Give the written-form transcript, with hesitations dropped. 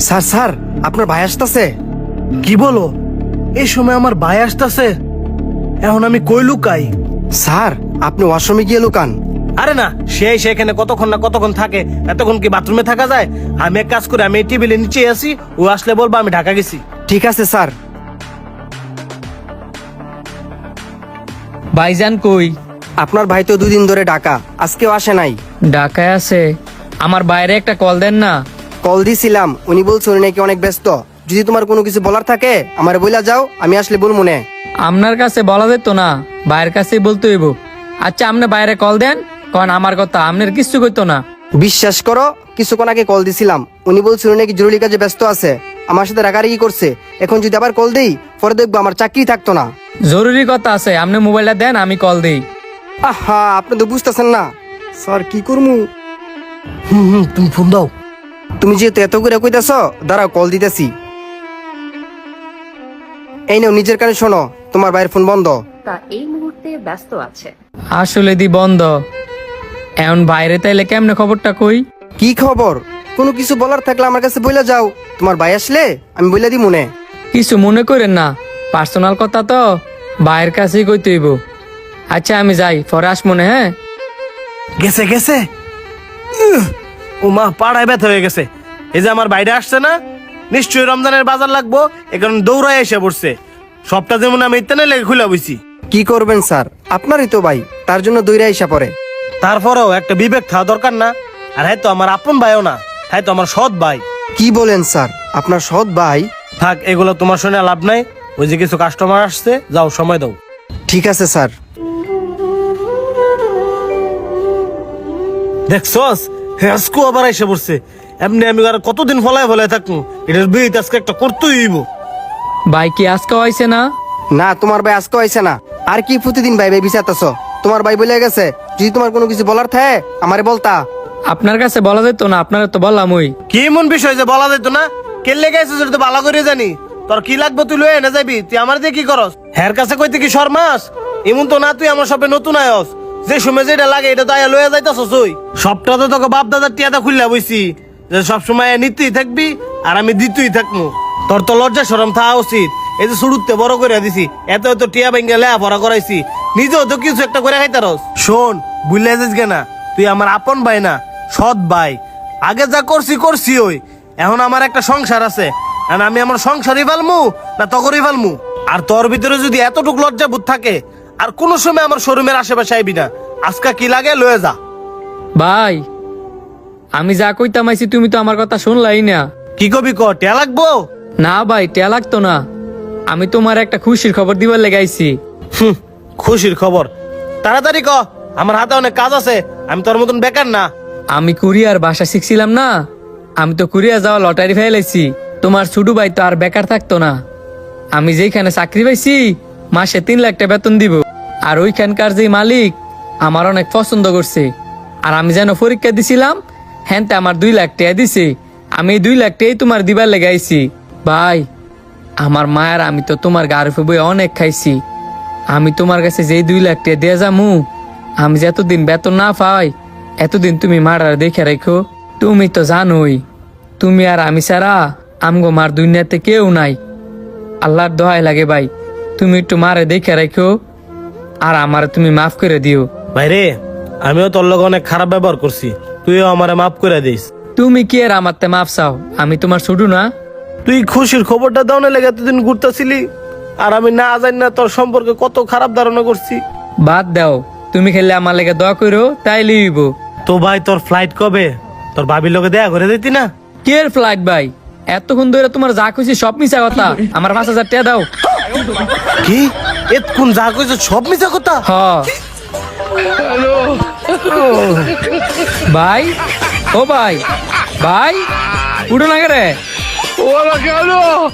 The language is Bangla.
স্যার স্যার আপনার ভাই আসতেছে। কি বলো? এই সময় আমার ভাই আসতেছে? এখন আমি কই লুকাই? স্যার আপনি ওয়াশরুমে গিয়ে লুকান। আরে না, সেখানে কতক্ষণ না কতক্ষণ থাকে, এতক্ষণ কি বাথরুমে থাকা যায়? আমি এক কাজ করি, আমি এই টেবিলের নিচে আছি, ও আসলে বলবো আমি ঢাকা গেছি। ঠিক আছে স্যার। ভাইজান কই? আপনার ভাই তো 2 দিন ধরে ঢাকা, আজকেও আসে নাই। ঢাকায় আছে? আমার বাইরে একটা কল দেন না। কল দিছিলাম, উনি বলছে উনি নাকি অনেক ব্যস্ত। যদি তোমার কোনো কিছু বলার থাকে আমারে বইলা যাও, আমি আসলে বলবো না। আপনার কাছে বলা যেত না, বাইরের কাছেই বলতে হইব। আচ্ছা আপনি বাইরে কল দেন, কারণ আমার কথা আপনার কিছু কইতো না। বিশ্বাস করো, কিছুক্ষণ আগে কল দিছিলাম, উনি বলছে উনি নাকি জরুরি কাজে ব্যস্ত আছে, আমার সাথে রাগারাগি করছে। এখন যদি আবার কল দেই পরে দেখবো আমার চাকরি থাকতো না। জরুরি কথা আছে, আপনি মোবাইলটা দেন, আমি কল দেই। আহা, আপনি তো বুঝতেছেন না স্যার, কি করবো। তুমি ফোন দাও। তুমি যেহেতু এত করে কইতাছ, দাঁড়াও কল দিতেছি। এই নাও, নিজের কানে শোনো, তোমার ভাইয়ের ফোন বন্ধ। তা এই মুহূর্তে ব্যস্ত আছে। আসলে দি বন্ধ। এখন বাইরে তাইলে কেমনে খবরটা কই? কি খবর? কোনো কিছু বলার থাকলে আমার কাছে বইলা যাও, তোমার ভাই আসলে আমি বইলা দি মনে। কিছু মনে করেন না, পার্সোনাল কথা তো বাইরের কাছেই কইতে হইব। আচ্ছা আমি যাই, পরে আস মনে। হ্যাঁ গেছে গেছে। ও মা, পাড়ায় ব্যথা হয়ে গেছে। এই যে আমার বাইরে আসছে না, নিশ্চয়ই রমজানের বাজার লাগবো, এখন দৌড়ায় এসে পড়ছে। সবটা যেমন আমি ইত্যানে লেগে খুলে বইছি। কি করবেন স্যার, আপনারই তো ভাই, তার জন্য দইরা আইসা পড়ে। তারপরেও একটা বিবেক থাকা দরকার না? আর হ্যাঁ তো আমার আপন ভাইও না, হ্যাঁ তো আমার সৎ ভাই। কি বলেন স্যার, আপনার সৎ ভাই? থাক, এগুলো তোমার শুনে লাভ নাই। ওই যে কিছু কাস্টমার আসছে, যাও সময় দাও। ঠিক আছে স্যার। দেখছস, আজকে আবার এসে পড়ছে। এমনি আমি আর কতদিন ফলায় ফলায় থাকবো? এটার বিয়ে আজকে একটা করতেই হইব। ভাই কি আজকে হয়েছে না? না, তোমার ভাই আজকে আইছে না। আর কি প্রতিদিন ভাই ভাই বিচারতেছ? তোমার ভাই বলে গেছে, যদি তোমার কোনো কিছু বলার থাকে আমারে বলতা। আপনার কাছে বলা যেত না, আপনারা তো বললাম। ওই কি এমন বিষয় যে বলা যেত না? কেলে গেছে যদি তো ভালো করে জানি। তোর কি লাগবে তুই লয়ে এনে যাবি, তুই আমার দিয়ে কি করস? হের কাছে কইতে কি শর্মাস? এমন তো না, তুই আমার সবে নতুন আয়স, যে সময় যেটা লাগে এটা তো আয়া লয়ে যাইতাছস। ওই সবটা তো তোকে বাপ দাদার টিয়াটা খুললা বইছি, যে সবসময় নিতেই থাকবি আর আমি দিতেই থাকবো। তোর তো লজ্জা শরম থাকা উচিত। এই যে শুরুতে বড় করে দিছি, এত এত টিয়া ভেঙ্গে লেয়া ভরা করাইছি, নিজেও তো কিছু একটা করে খাইতারস। শোন, বুঝলে যাস কেনা, তুই আমার আপন ভাই না, সৎ ভাই। আগে যা করছি করছি, ওই এখন আমার একটা সংসার আছে, আর আমি আমার সংসারই ফেলমু না তকরই ফেলমু? আর তোর ভিতরে যদি এতটুকু লজ্জা বোধ থাকে, আর কোন সময় আমার শোরুমের আশেপাশে আইবি না। আজকে কি লাগে লয়ে যা। ভাই, আমি যা কইতাম আইছি তুমি তো আমার কথা শুনলাই না। কি কবি ক, টিয়া লাগবো? না ভাই, টেয়া লাগতো না। আমি তোমার একটা খুশির খবর দিবার লেগাইছি। খুশির খবর? তাড়াতাড়ি ক, আমার হাতে অনেক কাজ আছে, আমি তোর মতন বেকার না। আমি কুরিয়ার ভাষা শিখছিলাম না, আমি তো কুরিয়ার যাওয়া লটারি ফেলেছি। তোমার ছোট ভাই তো আর বেকার থাকতো না। আমি যেখানে চাকরি পাইছি মাসে 3 লাখ টাকা বেতন দিব। আর ওইখানকার যে মালিক আমার অনেক পছন্দ করছে। আর আমি যেন পরীক্ষা দিছিলাম, হ্যান্তে আমার 2 লাখ টাকা দিছে। আমি 2 লাখ টাকাই তোমার দিবার লেগাইছি। ভাই, আমার মায়ের আমি তো তোমার গাড়িতে বই অনেক খাইছি। আমি তোমার কাছে যেই 2 লাখ টাকা দিয়ে যামু, আমি যে এতদিন বেতন না পাই, এতদিন তুমি মারার দেখে রাখো। তুমি তো জানোই, তুমি আর আমি ছাড়া আমগো মার দুনিয়াতে কেউ নাই। আল্লাহর দোহাই লাগে ভাই, তুমি একটু মারে দেখে রাখো, আর আমার তুমি মাফ করে দিও। ভাইরে, আমিও তোর লগে অনেক খারাপ ব্যবহার করছি, তুইও আমারে মাফ করে দিস। তুমি কি আর আমারতে মাফ চাও? আমি তোমার ছোট না? তুই খুশির খবরটা দাও না লেগে এতদিন ঘুরতেছিলি, আর আমি না জানি না তোর সম্পর্কে কত খারাপ ধারণা করছি। বাদ দাও, তুমি খেলে আমার লেগে দোয়া করো, তাই লিব। তো ভাই, তোর ফ্লাইট কবে? তোর ভাবির লগে দেখা করে দিতি না? কে ফ্লাইট ভাই? এতক্ষণ ধরে তোমার যা খুশি সব মিছা কথা। আমার 5,000 টাকা দাও। কি এতক্ষণ যা কইছ সব মিছা কথা? হ ভাই, ও ভাই, ভাই উঠো না রে। Hola, Carlos.